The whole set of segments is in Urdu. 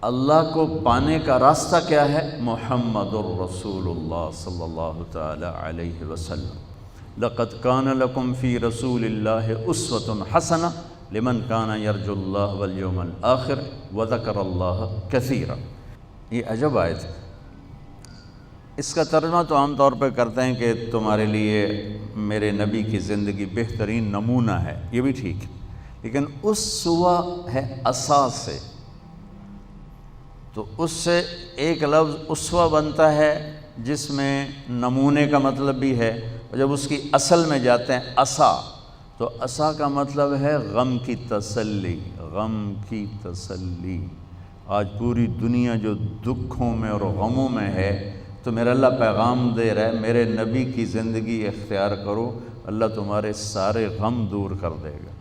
اللہ کو پانے کا راستہ کیا ہے؟ محمد الرسول اللہ صلی اللہ تعالی علیہ وسلم۔ لقد کان لکم فی رسول اللہ اسوۃ حسنہ لمن کان یرجو اللہ والیوم الآخر وذکر اللہ کثیرا۔ یہ عجب آیت ہے۔ اس کا ترجمہ تو عام طور پہ کرتے ہیں کہ تمہارے لیے میرے نبی کی زندگی بہترین نمونہ ہے، یہ بھی ٹھیک ہے، لیکن اسوہ ہے اساس سے، تو اس سے ایک لفظ اسوہ بنتا ہے جس میں نمونے کا مطلب بھی ہے، اور جب اس کی اصل میں جاتے ہیں اسا، تو اسا کا مطلب ہے غم کی تسلی، غم کی تسلی۔ آج پوری دنیا جو دکھوں میں اور غموں میں ہے، تو میرا اللہ پیغام دے رہا ہے میرے نبی کی زندگی اختیار کرو، اللہ تمہارے سارے غم دور کر دے گا۔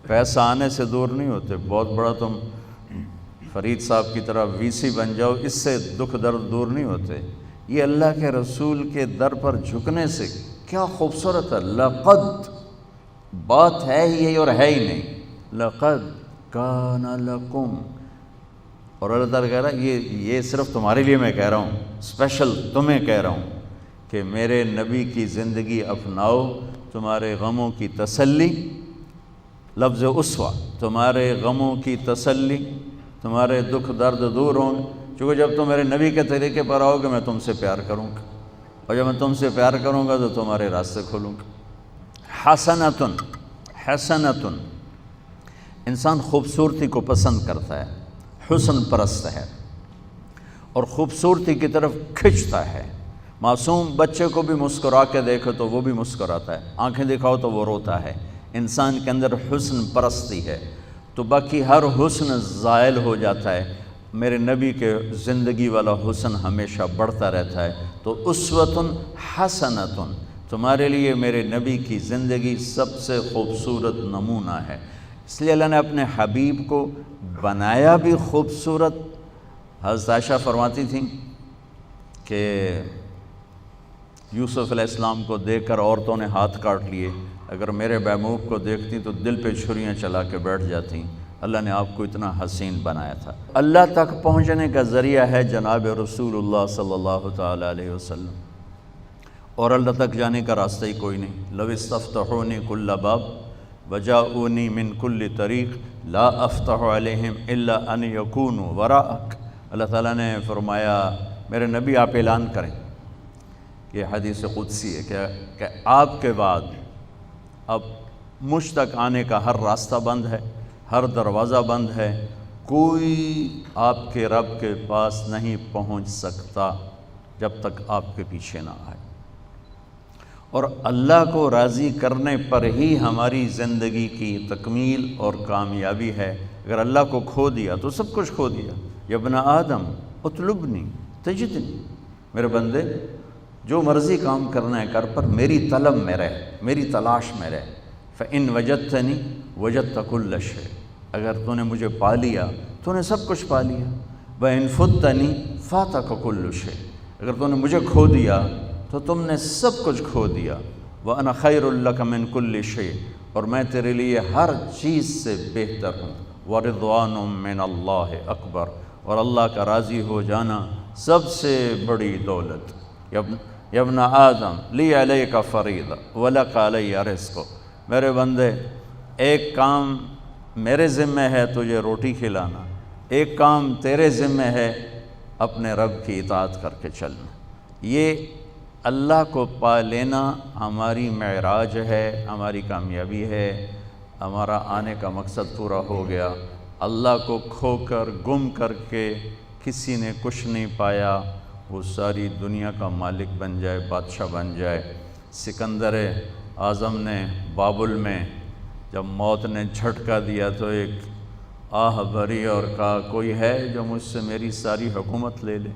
پیسہ آنے سے دور نہیں ہوتے، بہت بڑا تم فرید صاحب کی طرح وی سی بن جاؤ، اس سے دکھ درد دور نہیں ہوتے۔ یہ اللہ کے رسول کے در پر جھکنے سے کیا خوبصورت ہے۔ لقد بات ہے ہی ہے اور ہے ہی نہیں، لقد کان لکم، اور اللہ تعالیٰ کہہ رہا ہے یہ صرف تمہارے لیے میں کہہ رہا ہوں، اسپیشل تمہیں کہہ رہا ہوں کہ میرے نبی کی زندگی اپناؤ، تمہارے غموں کی تسلی، لفظ اسوہ، تمہارے غموں کی تسلی، تمہارے دکھ درد دور ہوں، چونکہ جب تم میرے نبی کے طریقے پر آؤ گے میں تم سے پیار کروں گا، اور جب میں تم سے پیار کروں گا تو تمہارے راستے کھولوں گا۔ حسنۃ، حسنۃ، انسان خوبصورتی کو پسند کرتا ہے، حسن پرست ہے اور خوبصورتی کی طرف کھنچتا ہے۔ معصوم بچے کو بھی مسکرا کے دیکھو تو وہ بھی مسکراتا ہے، آنکھیں دکھاؤ تو وہ روتا ہے۔ انسان کے اندر حسن پرستی ہے، تو باقی ہر حسن زائل ہو جاتا ہے، میرے نبی کے زندگی والا حسن ہمیشہ بڑھتا رہتا ہے۔ تو اسوۃ حسنۃ، تمہارے لیے میرے نبی کی زندگی سب سے خوبصورت نمونہ ہے۔ اس لیے اللہ نے اپنے حبیب کو بنایا بھی خوبصورت۔ حضرت عائشہ فرماتی تھیں کہ یوسف علیہ السلام کو دیکھ کر عورتوں نے ہاتھ کاٹ لیے، اگر میرے محبوب کو دیکھتی تو دل پہ چھریاں چلا کے بیٹھ جاتی۔ اللہ نے آپ کو اتنا حسین بنایا تھا۔ اللہ تک پہنچنے کا ذریعہ ہے جناب رسول اللہ صلی اللہ تعالی علیہ وسلم، اور اللہ تک جانے کا راستہ ہی کوئی نہیں۔ لو استفتحونی کل باب وجاؤنی من کل طریق لا افتح علیہم الا ان یکونوا وراءک۔ اللہ تعالیٰ نے فرمایا میرے نبی آپ اعلان کریں، یہ حدیث قدسی ہے کہ آپ کے بعد اب مجھ تک آنے کا ہر راستہ بند ہے، ہر دروازہ بند ہے، کوئی آپ کے رب کے پاس نہیں پہنچ سکتا جب تک آپ کے پیچھے نہ آئے۔ اور اللہ کو راضی کرنے پر ہی ہماری زندگی کی تکمیل اور کامیابی ہے۔ اگر اللہ کو کھو دیا تو سب کچھ کھو دیا۔ یا ابن آدم اطلبنی تجدنی، میرے بندے جو مرضی کام کرنا ہے کر، پر میری طلب میں رہ، میری تلاش میں رہ۔ فإن وجدتنی وجدت کل شیء، اگر تو نے مجھے پا لیا تو نے سب کچھ پا لیا۔ وإن فتنی فاتک کل شیء، اگر تو نے مجھے کھو دیا تو تم نے سب کچھ کھو دیا۔ وأنا خیر لک من کل شیء، اور میں تیرے لیے ہر چیز سے بہتر ہوں۔ ورضوان من اللہ اکبر، اور اللہ کا راضی ہو جانا سب سے بڑی دولت۔ یا ابن آدم لی علیک فریضہ ولک علی رزق، میرے بندے ایک کام میرے ذمہ ہے تجھے روٹی کھلانا، ایک کام تیرے ذمہ ہے اپنے رب کی اطاعت کر کے چلنا۔ یہ اللہ کو پا لینا ہماری معراج ہے، ہماری کامیابی ہے، ہمارا آنے کا مقصد پورا ہو گیا۔ اللہ کو کھو کر گم کر کے کسی نے کچھ نہیں پایا، وہ ساری دنیا کا مالک بن جائے، بادشاہ بن جائے۔ سکندر اعظم نے بابل میں جب موت نے جھٹکا دیا تو ایک آہ بھری اور کہا کوئی ہے جو مجھ سے میری ساری حکومت لے لے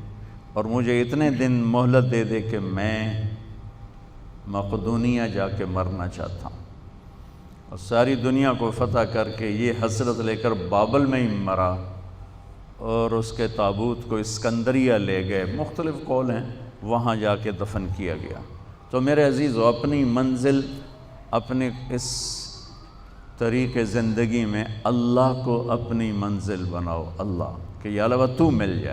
اور مجھے اتنے دن مہلت دے دے کہ میں مقدونیہ جا کے مرنا چاہتا ہوں۔ اور ساری دنیا کو فتح کر کے یہ حسرت لے کر بابل میں ہی مرا، اور اس کے تابوت کو اسکندریہ لے گئے، مختلف قول ہیں، وہاں جا کے دفن کیا گیا۔ تو میرے عزیزو، اپنی منزل، اپنی اس طریق زندگی میں اللہ کو اپنی منزل بناؤ۔ اللہ کہ یا اللہ تو مل جائے۔